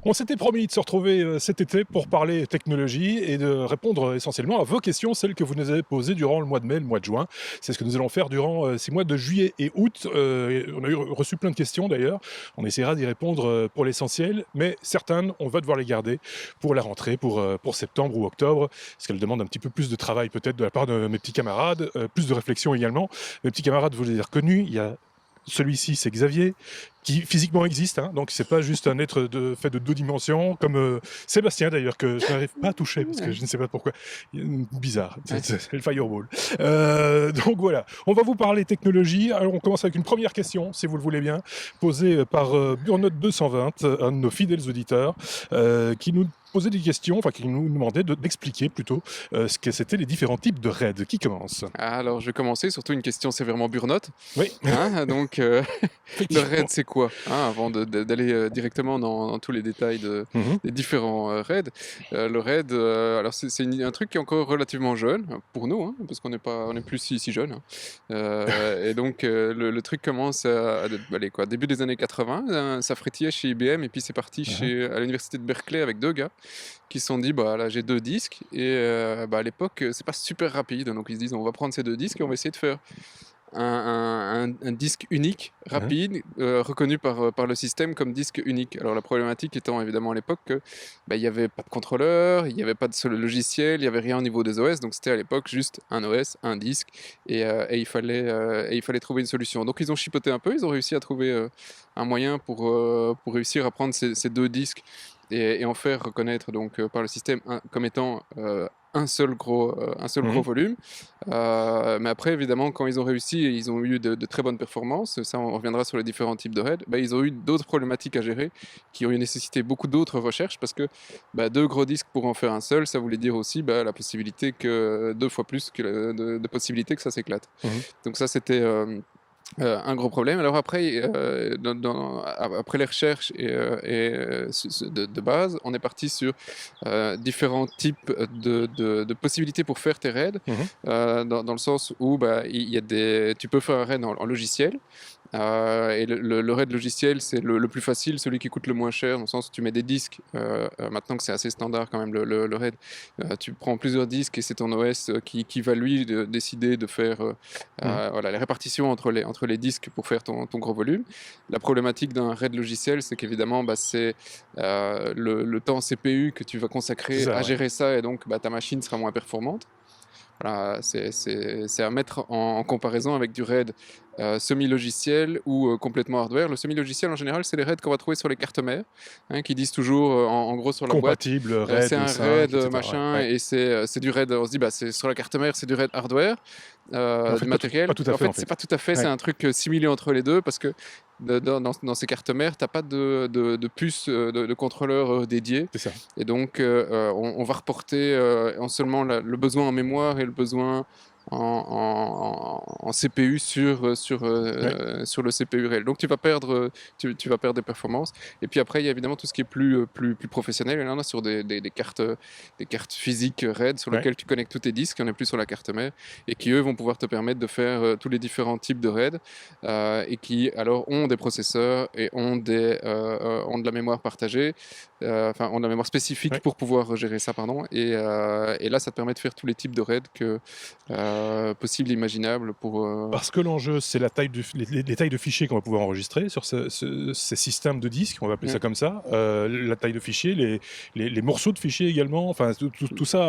On s'était promis de se retrouver cet été pour parler technologie et de répondre essentiellement à vos questions, celles que vous nous avez posées durant le mois de mai, le mois de juin. C'est ce que nous allons faire durant ces mois de juillet et août. On a reçu plein de questions d'ailleurs. On essaiera d'y répondre pour l'essentiel, mais certaines, on va devoir les garder pour la rentrée, pour septembre ou octobre, parce qu'elles demandent un petit peu plus de travail peut-être de la part de mes petits camarades, plus de réflexion également. Mes petits camarades, vous les avez reconnus, il y a celui-ci, c'est Xavier, qui physiquement existe, hein, donc c'est pas juste un être fait de deux dimensions, comme Sébastien d'ailleurs, que je n'arrive pas à toucher, parce que je ne sais pas pourquoi. Bizarre, c'est le fireball. Donc voilà, on va vous parler technologie. Alors on commence avec une première question, si vous le voulez bien, posée par Burnote220, un de nos fidèles auditeurs, qui nous posait des questions, enfin qui nous demandait d'expliquer plutôt ce que c'était les différents types de raids. Qui commence? Alors, je vais commencer, surtout une question sévèrement burnote. Oui, Donc, le raid, c'est quoi avant d'aller directement dans tous les détails Mhm. des différents raids. Le raid, alors c'est un truc qui est encore relativement jeune, pour nous, parce on est plus si jeune. Et donc, le truc commence allez, quoi, début des années 80, ça frétillait chez IBM, et puis c'est parti à l'université de Berkeley avec deux gars qui se sont dit, bah là j'ai deux disques, et à l'époque c'est pas super rapide, donc ils se disent on va prendre ces deux disques et on va essayer de faire un disque unique, rapide, reconnu par le système comme disque unique. Alors la problématique étant évidemment à l'époque que il n'y avait pas de contrôleur, il n'y avait pas de seul logiciel, il n'y avait rien au niveau des OS, donc c'était à l'époque juste un OS, un disque, et il fallait trouver une solution. Donc ils ont chipoté un peu, ils ont réussi à trouver un moyen pour réussihr à prendre ces deux disques et en faire reconnaître donc par le système comme étant un seul gros Mhm. volume. Mais après, évidemment, quand ils ont réussi et ils ont eu de très bonnes performances, ça on reviendra sur les différents types de raids, ils ont eu d'autres problématiques à gérer qui ont eu nécessité beaucoup d'autres recherches parce que deux gros disques pour en faire un seul, ça voulait dire aussi la possibilité que deux fois plus que de possibilités que ça s'éclate. Mhm. Donc ça, c'était un gros problème. Alors après, après les recherches de base, on est parti sur différents types de possibilités pour faire tes raids, Mhm. dans le sens où il y a tu peux faire un raid en logiciel. Et le raid logiciel, c'est le plus facile, celui qui coûte le moins cher, dans le sens où tu mets des disques. Maintenant que c'est assez standard quand même, le raid, tu prends plusieurs disques et c'est ton OS qui va lui décider de faire Mhm. voilà, les répartitions entre les disques pour faire ton gros volume. La problématique d'un RAID logiciel, c'est qu'évidemment, c'est le temps CPU que tu vas C'est consacrer ça, à ouais. gérer ça, et donc ta machine sera moins performante. Voilà, c'est à mettre en comparaison avec du RAID semi-logiciel ou complètement hardware. Le semi-logiciel, en général, c'est les RAID qu'on va trouver sur les cartes mères, qui disent toujours, en gros, sur la boîte, Compatible, c'est RAID un 5, RAID etc. Ouais, machin, ouais. et c'est du RAID. On se dit, c'est sur la carte mère, c'est du RAID hardware, Mais en du fait, pas matériel. tout à En fait, fait, en c'est fait. pas tout à fait, c'est Ouais. un truc similé entre les deux, parce que dans ces cartes mères, t'as pas de puce de contrôleur dédié. C'est ça. Et donc, on va reporter en seulement le besoin en mémoire et le besoin en CPU Ouais. sur le CPU réel. Donc, tu vas perdre des performances. Et puis après, il y a évidemment tout ce qui est plus professionnel. Et là, on a sur des cartes physiques RAID sur Ouais. lesquelles tu connectes tous tes disques. On n'est plus sur la carte mère. Et qui, eux, vont pouvoir te permettre de faire tous les différents types de RAID. Et qui, alors, ont des processeurs et ont de la mémoire partagée. Enfin, ont de la mémoire spécifique Ouais. pour pouvoir gérer ça, pardon. Et là, ça te permet de faire tous les types de RAID possibles et imaginables pour. Parce que l'enjeu, c'est la taille les tailles de fichiers qu'on va pouvoir enregistrer sur ces systèmes de disques, on va appeler ça Ouais. comme ça. La taille de fichiers, les morceaux de fichiers également. Enfin, tout ça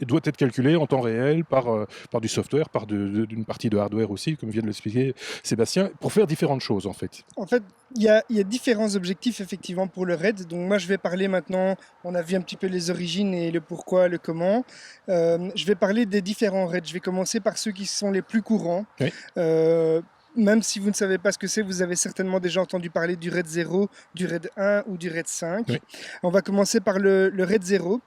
doit être calculé en temps réel par du software, d'une partie de hardware aussi, comme vient de l'expliquer Sébastien, pour faire différentes choses en fait. En fait, il y a différents objectifs effectivement pour le RAID. Donc moi, je vais parler maintenant, on a vu un petit peu les origines et le pourquoi, le comment. Je vais parler des différents RAID. Je vais commencer par ceux qui sont les plus courants. Oui. Euh, même si vous ne savez pas ce que c'est, vous avez certainement déjà entendu parler du RAID 0, du RAID 1 ou du RAID 5. Oui. On va commencer par le RAID 0.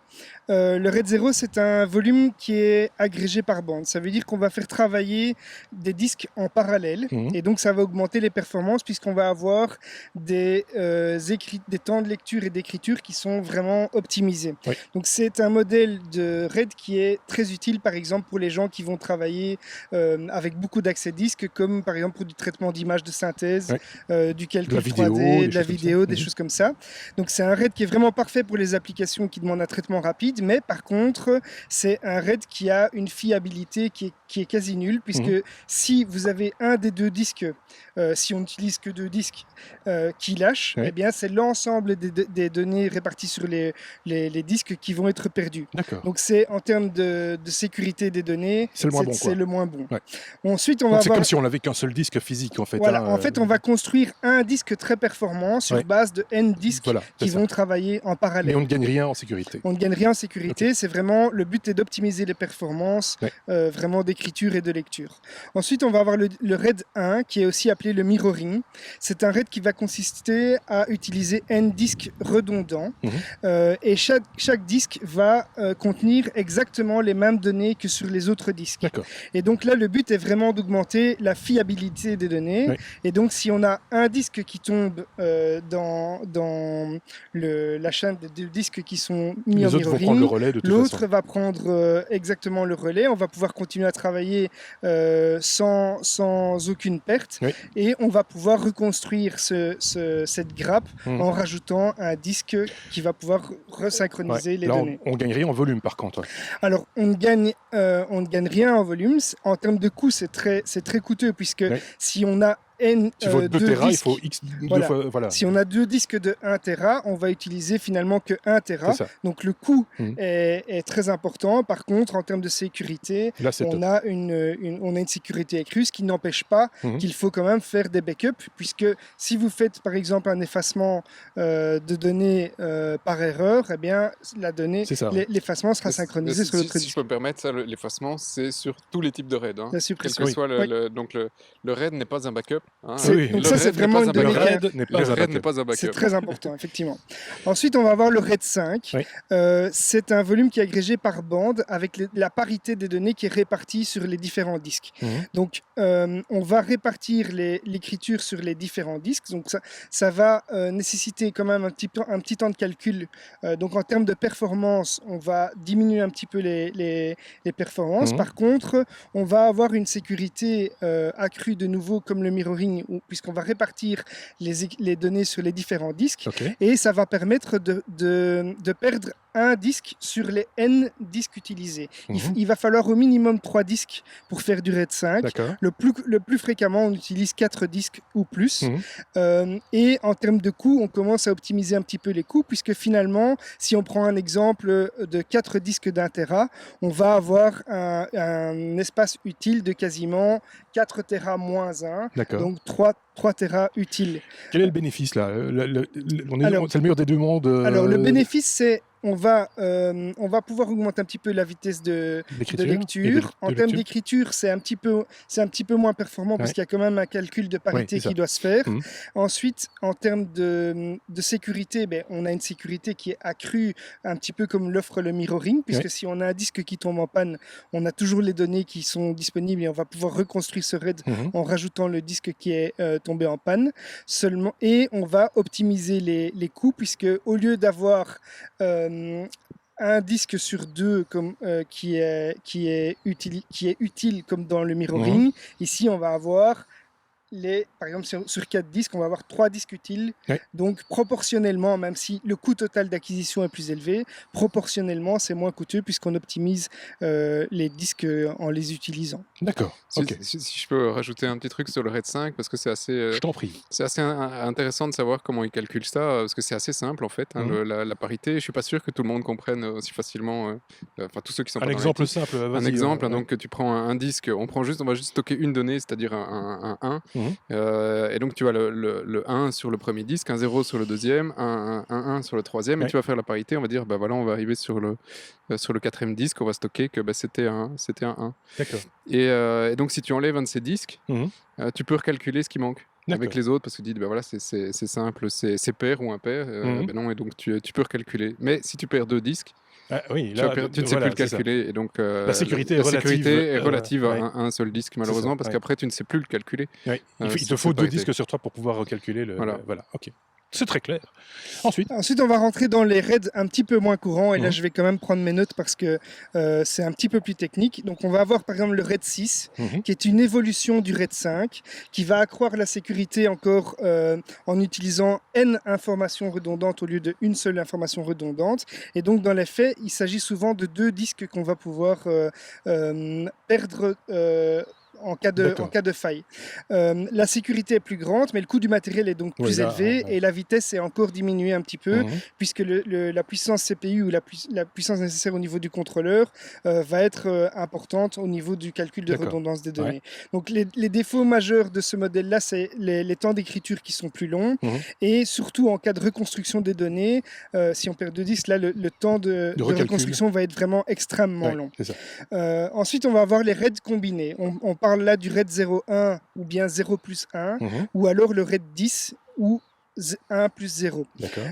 Le RAID 0, c'est un volume qui est agrégé par bande. Ça veut dire qu'on va faire travailler des disques en parallèle et donc ça va augmenter les performances puisqu'on va avoir des temps de lecture et d'écriture qui sont vraiment optimisés. Oui. Donc c'est un modèle de RAID qui est très utile par exemple pour les gens qui vont travailler avec beaucoup d'accès disques comme par exemple pour du traitement d'images de synthèse, du calcul De la vidéo, 3D, des de la choses comme vidéo, ça. des choses comme ça. Donc c'est un RAID qui est vraiment parfait pour les applications qui demandent un traitement rapide, mais par contre c'est un RAID qui a une fiabilité qui est quasi nulle puisque si vous avez un des deux disques, si on n'utilise que deux disques qui lâchent, eh bien c'est l'ensemble des données réparties sur les disques qui vont être perdus. D'accord. Donc c'est en termes de sécurité des données, C'est le moins bon, quoi. c'est le moins bon. Ouais. Ensuite, on Donc va c'est avoir... comme si on n'avait qu'un seul disque physique, en fait. Voilà, hein, en fait, on va construire un disque très performant sur base de N disques Voilà, qui c'est ça. vont travailler en parallèle. Mais on ne gagne rien en sécurité. On ne gagne rien en sécurité, c'est vraiment le but est d'optimiser les performances vraiment d'écriture et de lecture. Ensuite, on va avoir le RAID 1 qui est aussi appelé le mirroring. C'est un RAID qui va consister à utiliser N disques redondants et chaque disque va contenir exactement les mêmes données que sur les autres disques. D'accord. Et donc là, le but est vraiment d'augmenter la fiabilité des données. Oui. Et donc, si on a un disque qui tombe dans la chaîne de deux disques qui sont mis Les en autres vont mirroring, prendre le relais de toute l'autre façon. va prendre exactement le relais. On va pouvoir continuer à travailler sans aucune perte. Oui. Et on va pouvoir reconstruire cette grappe en rajoutant un disque qui va pouvoir resynchroniser les Là, données. on gagne rien en volume, par contre. Alors, on ne gagne rien en volume. En termes de coût, c'est très coûteux puisque si on a N Si faut 2 deux Tera, il disques, faut X voilà. fois. Voilà. Si on a deux disques de 1 Tera, on va utiliser finalement que 1 Tera. C'est ça. Donc le coût est très important. Par contre, en termes de sécurité, Là, c'est on a une sécurité accrue, ce qui n'empêche pas qu'il faut quand même faire des backups, puisque si vous faites par exemple un effacement de données par erreur, eh bien l'effacement sera synchronisé sur l'autre Si disque. je peux me permettre, ça, l'effacement, c'est sur tous les types de RAID. Hein. La Quel que suppression. soit Oui. donc le RAID n'est pas un backup. Hein. Oui. Donc ça, c'est vraiment une le donnée RAID n'est le RAID n'est pas un backup. C'est très important, effectivement. Ensuite, on va avoir le RAID 5. Oui. C'est un volume qui est agrégé par bande avec la parité des données qui est répartie sur les différents disques. Donc, on va répartir l'écriture sur les différents disques. Donc, ça va nécessiter quand même un petit temps de calcul. Donc, en termes de performance, on va diminuer un petit peu les performances. Par contre, on va avoir une sécurité accrue de nouveau comme le mirroring, puisqu'on va répartir les données sur les différents disques et ça va permettre de perdre un disque sur les N disques utilisés. Il va falloir au minimum 3 disques pour faire du RAID 5. Le plus fréquemment, on utilise 4 disques ou plus. Et en termes de coûts, on commence à optimiser un petit peu les coûts, puisque finalement, si on prend un exemple de 4 disques d'1 Tera, on va avoir un espace utile de quasiment 4 Tera moins 1, donc 3 Tera utiles. Quel est le bénéfice là c'est le meilleur des deux mondes. Alors le bénéfice, c'est on va pouvoir augmenter un petit peu la vitesse de lecture. En termes d'écriture, c'est un petit peu moins performant parce qu'il y a quand même un calcul de parité qui doit se faire. Ensuite, en termes de sécurité, on a une sécurité qui est accrue, un petit peu comme l'offre le mirroring, puisque si on a un disque qui tombe en panne, on a toujours les données qui sont disponibles et on va pouvoir reconstruire ce RAID en rajoutant le disque qui est tombé en panne seulement. Et on va optimiser les coûts, puisque au lieu d'avoir un disque sur deux qui est utile comme dans le mirroring. Ici, on va avoir par exemple, sur 4 disques, on va avoir 3 disques utiles. Donc, proportionnellement, même si le coût total d'acquisition est plus élevé, proportionnellement, c'est moins coûteux puisqu'on optimise les disques en les utilisant. D'accord. Si je peux rajouter un petit truc sur le RAID 5, parce que c'est assez... je t'en prie. C'est assez intéressant de savoir comment ils calculent ça, parce que c'est assez simple, en fait, la parité. Je ne suis pas sûr que tout le monde comprenne aussi facilement... Enfin, tous ceux qui sont pas dans exemple simple, vas-y. Un exemple, donc tu prends un disque, on va juste stocker une donnée, c'est-à-dire un 1. Mhm. Et donc tu as le 1 sur le premier disque, un 0 sur le deuxième, un 1 sur le troisième, Ouais. et tu vas faire la parité, on va dire, bah voilà, on va arriver sur le quatrième disque, on va stocker que bah, c'était un 1. D'accord. Et donc si tu enlèves un de ces disques, Mhm. tu peux recalculer ce qui manque avec D'accord. les autres, parce que tu dis, ben voilà, c'est simple, c'est pair ou impair. Mhm. Ben non, et donc tu peux recalculer. Mais si tu perds deux disques, Ah, oui, tu, vas là, tu ne sais voilà, plus le c'est ça. calculer. Et donc La sécurité est la relative, sécurité est relative ouais. à un seul disque, C'est malheureusement, ça, parce ouais. qu'après, tu ne sais plus le calculer. Ouais. Il te sur faut cette 2 parité. disques sur 3 pour pouvoir recalculer Voilà. voilà, ok. C'est très clair. Ensuite, Ensuite, on va rentrer dans les raids un petit peu moins courants. Et là, Mhm. je vais quand même prendre mes notes parce que c'est un petit peu plus technique. Donc, on va avoir par exemple le raid 6, Mhm. qui est une évolution du raid 5, qui va accroître la sécurité encore en utilisant N informations redondantes au lieu de une seule information redondante. Et donc, dans les faits, il s'agit souvent de 2 disques qu'on va pouvoir perdre. En cas D'accord. de faille. La sécurité est plus grande, mais le coût du matériel est donc Oui, plus là, élevé ouais. et la vitesse est encore diminuée un petit peu, Mhm. puisque la puissance CPU ou la puissance nécessaire au niveau du contrôleur va être importante au niveau du calcul de D'accord. redondance des données. Donc les défauts majeurs de ce modèle-là, c'est les temps d'écriture qui sont plus longs Mhm. et surtout en cas de reconstruction des données, si on perd 2 disques, là le temps de recalcul. reconstruction va être vraiment extrêmement Ouais, long. c'est ça. Ensuite, on va avoir les raids combinés. On parle là du raid 0,1 ou bien 0 plus 1, Mhm. ou alors le raid 10 ou 1 plus 0. D'accord.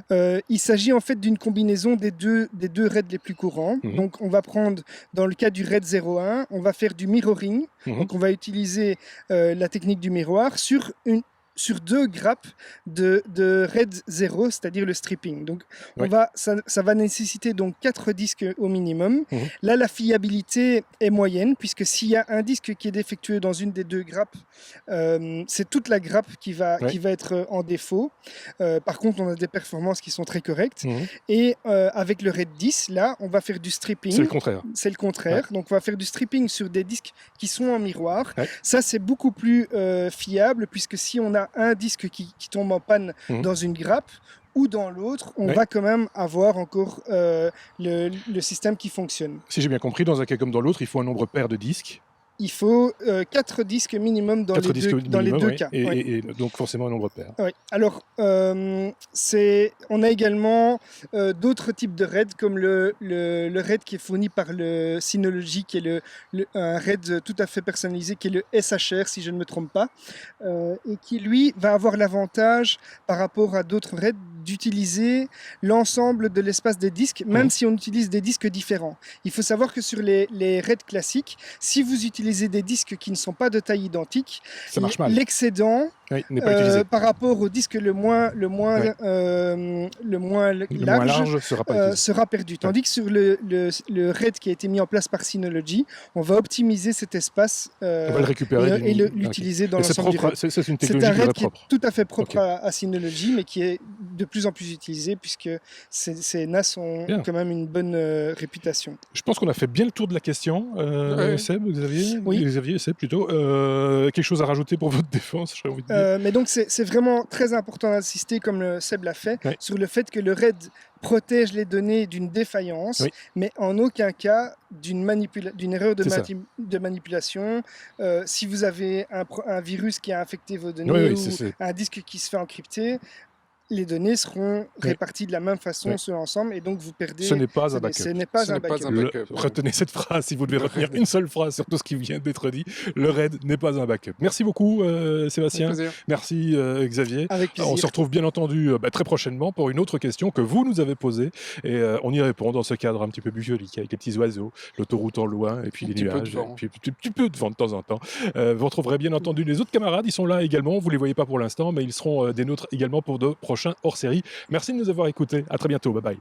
Il s'agit en fait d'une combinaison des deux raids les plus courants. Mhm. Donc on va prendre, dans le cas du raid 0,1, on va faire du mirroring. Mhm. Donc on va utiliser la technique du miroir sur 2 grappes de RAID 0, c'est-à-dire le stripping. Donc, Ouais. ça va nécessiter donc 4 disques au minimum. Mhm. Là, la fiabilité est moyenne, puisque s'il y a un disque qui est défectueux dans une des 2 grappes, c'est toute la grappe qui va être en défaut. Par contre, on a des performances qui sont très correctes. Mhm. Et avec le RAID 10, là, on va faire du stripping. C'est le contraire. C'est le contraire. Donc, on va faire du stripping sur des disques qui sont en miroir. Ouais. Ça, c'est beaucoup plus fiable, puisque si on a un disque qui tombe en panne dans une grappe ou dans l'autre, on va quand même avoir encore le système qui fonctionne. Si j'ai bien compris, dans un cas comme dans l'autre, il faut un nombre pair de disques. Il faut 4 disques minimum dans les deux cas. Et donc forcément un nombre pair. Oui. Alors, on a également d'autres types de RAID, comme le RAID qui est fourni par le Synology, qui est un RAID tout à fait personnalisé, qui est le SHR, si je ne me trompe pas, et qui, lui, va avoir l'avantage, par rapport à d'autres RAID, d'utiliser l'ensemble de l'espace des disques, même si on utilise des disques différents. Il faut savoir que sur les RAID classiques, si vous utilisez des disques qui ne sont pas de taille identique, ça marche mal. L'excédent n'est pas utilisé. par rapport au disque le moins large sera perdu. Tandis que sur le RAID qui a été mis en place par Synology, on va optimiser cet espace on va le récupérer et l'utiliser dans l'ensemble du RAID. C'est une technologie c'est un RAID qui est propre. tout à fait propre à Synology, mais qui est de plus en plus utilisé, puisque ces NAS ont quand même une bonne réputation. Je pense qu'on a fait bien le tour de la question. Seb, Xavier, Xavier, Seb plutôt. Quelque chose à rajouter pour votre défense, j'ai envie de dire. Mais donc c'est vraiment très important d'insister, comme Seb l'a fait, sur le fait que le RAID protège les données d'une défaillance, mais en aucun cas d'une erreur de manipulation. Si vous avez un virus qui a infecté vos données ou un disque qui se fait encrypter, les données seront réparties de la même façon sur l'ensemble, et donc vous perdez. Ce n'est pas un backup. Ce n'est pas un backup. Retenez cette phrase si vous devez retenir une seule phrase sur tout ce qui vient d'être dit. Le RAID n'est pas un backup. Merci beaucoup Sébastien. Merci Xavier. Avec plaisir. On se retrouve bien entendu très prochainement pour une autre question que vous nous avez posée, et on y répond dans ce cadre un petit peu bucolique, avec les petits oiseaux, l'autoroute en loin, et puis les nuages, et puis un petit peu de vent de temps en temps. Vous retrouverez bien entendu les autres camarades, ils sont là également, vous ne les voyez pas pour l'instant, mais ils seront des nôtres également pour de prochains hors-série. Merci de nous avoir écoutés, à très bientôt, bye bye.